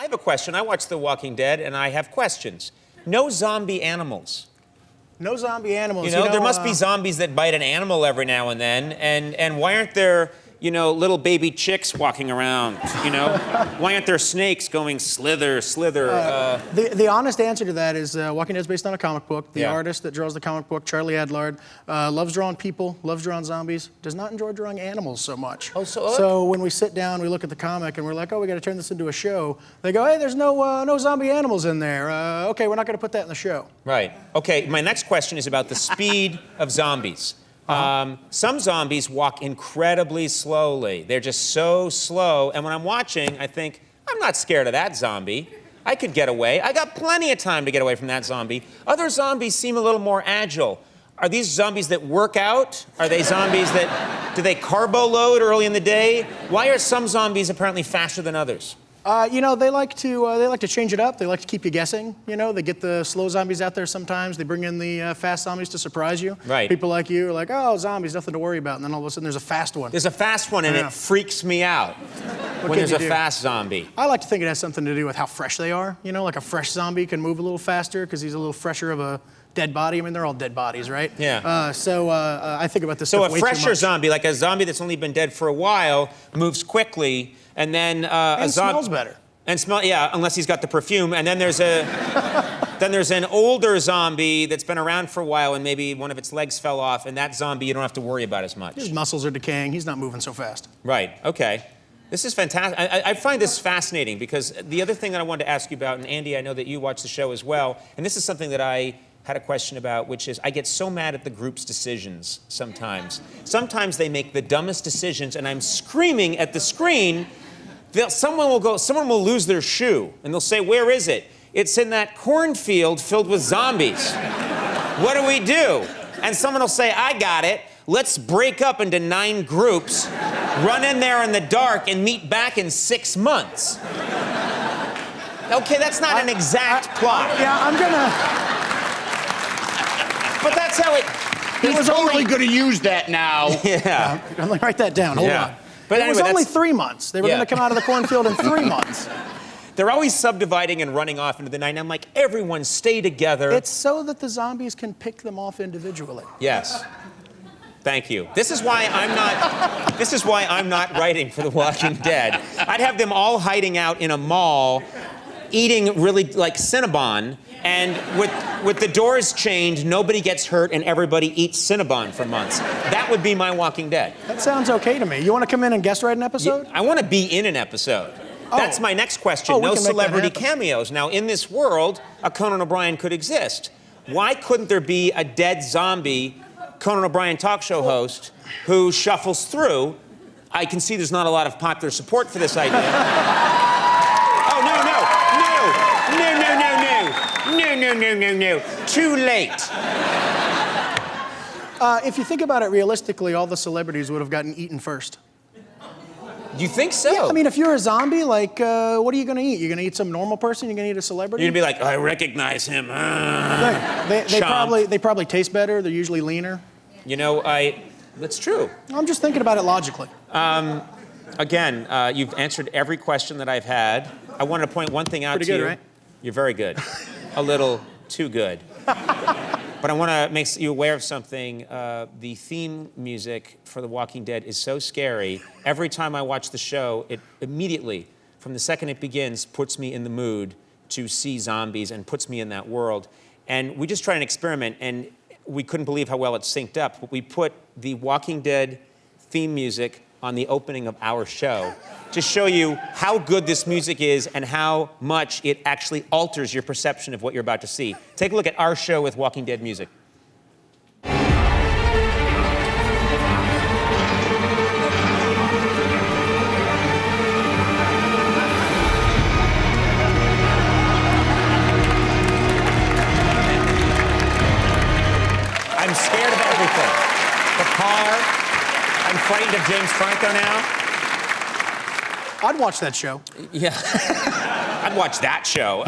have a question. I watch The Walking Dead, and I have questions. No zombie animals. No zombie animals. You know, there must be zombies that bite an animal every now and then, and why aren't there, you know, little baby chicks walking around, you know? Why aren't there snakes going slither, slither? The honest answer to that is Walking Dead is based on a comic book. The Yeah. artist that draws the comic book, Charlie Adlard, loves drawing people, loves drawing zombies, does not enjoy drawing animals so much. Oh, so when we sit down, we look at the comic, and we're like, oh, we got to turn this into a show. They go, hey, there's no zombie animals in there. Okay, we're not going to put that in the show. Right. Okay, my next question is about the speed of zombies. Some zombies walk incredibly slowly. They're just so slow. And when I'm watching, I think, I'm not scared of that zombie. I could get away. I got plenty of time to get away from that zombie. Other zombies seem a little more agile. Are these zombies that work out? Are they zombies that, do they carbo load early in the day? Why are some zombies apparently faster than others? You know, they like to change it up. They like to keep you guessing. You know, they get the slow zombies out there sometimes. They bring in the fast zombies to surprise you. Right. People like you are like, oh, zombies, nothing to worry about. And then all of a sudden, there's a fast one. There's a fast one, and it freaks me out when there's a fast zombie. I like to think it has something to do with how fresh they are. You know, like a fresh zombie can move a little faster because he's a little fresher of a dead body. I mean, they're all dead bodies, right? Yeah. So I think about this So stuff a way too fresher much. zombie, like a zombie that's only been dead for a while, moves quickly, and then And smells better. And yeah, unless he's got the perfume. And then there's an older zombie that's been around for a while, and maybe one of its legs fell off, and that zombie you don't have to worry about as much. His muscles are decaying. He's not moving so fast. Right. Okay. This is fantastic. I find this fascinating because the other thing that I wanted to ask you about, and Andy, I know that you watch the show as well, and this is something that I had a question about, which is I get so mad at the group's decisions sometimes. Sometimes they make the dumbest decisions, and I'm screaming at the screen. Someone will lose their shoe, and they'll say, where is it? It's in that cornfield filled with zombies. What do we do? And someone will say, I got it. Let's break up into 9 groups, run in there in the dark, and meet back in 6 months. Okay, that's not an exact plot. Yeah, I'm gonna... But that's how it... He's totally going to use that now. Yeah. I'm gonna write that down. Hold on. But it was anyway, only 3 months. They were going to come out of the cornfield in 3 months. They're always subdividing and running off into the night. And I'm like, everyone stay together. It's so that the zombies can pick them off individually. Yes. Thank you. This is why I'm not writing for The Walking Dead. I'd have them all hiding out in a mall, eating really like Cinnabon, and with the doors chained, nobody gets hurt and everybody eats Cinnabon for months. That would be my Walking Dead. That sounds okay to me. You want to come in and guest write an episode? I want to be in an episode. That's my next question. No celebrity cameos. Now, in this world, a Conan O'Brien could exist. Why couldn't there be a dead zombie Conan O'Brien talk show host who shuffles through? I can see there's not a lot of popular support for this idea. Oh, no. Too late. If you think about it realistically, all the celebrities would have gotten eaten first. You think so? Yeah, I mean, if you're a zombie, like, what are you going to eat? You're going to eat some normal person? You're going to eat a celebrity? You're going to be like, I recognize him. They probably taste better. They're usually leaner. You know, that's true. I'm just thinking about it logically. Again, you've answered every question that I've had. I wanted to point one thing out to you. Pretty good, right? You're very good. A little too good. But I want to make you aware of something. The theme music for The Walking Dead is so scary. Every time I watch the show, it immediately, from the second it begins, puts me in the mood to see zombies and puts me in that world. And we just tried an experiment, and we couldn't believe how well it synced up. But we put The Walking Dead theme music on the opening of our show to show you how good this music is and how much it actually alters your perception of what you're about to see. Take a look at our show with Walking Dead music. I'm scared of everything. The car. I'm frightened of James Franco now. I'd watch that show. Yeah. I'd watch that show.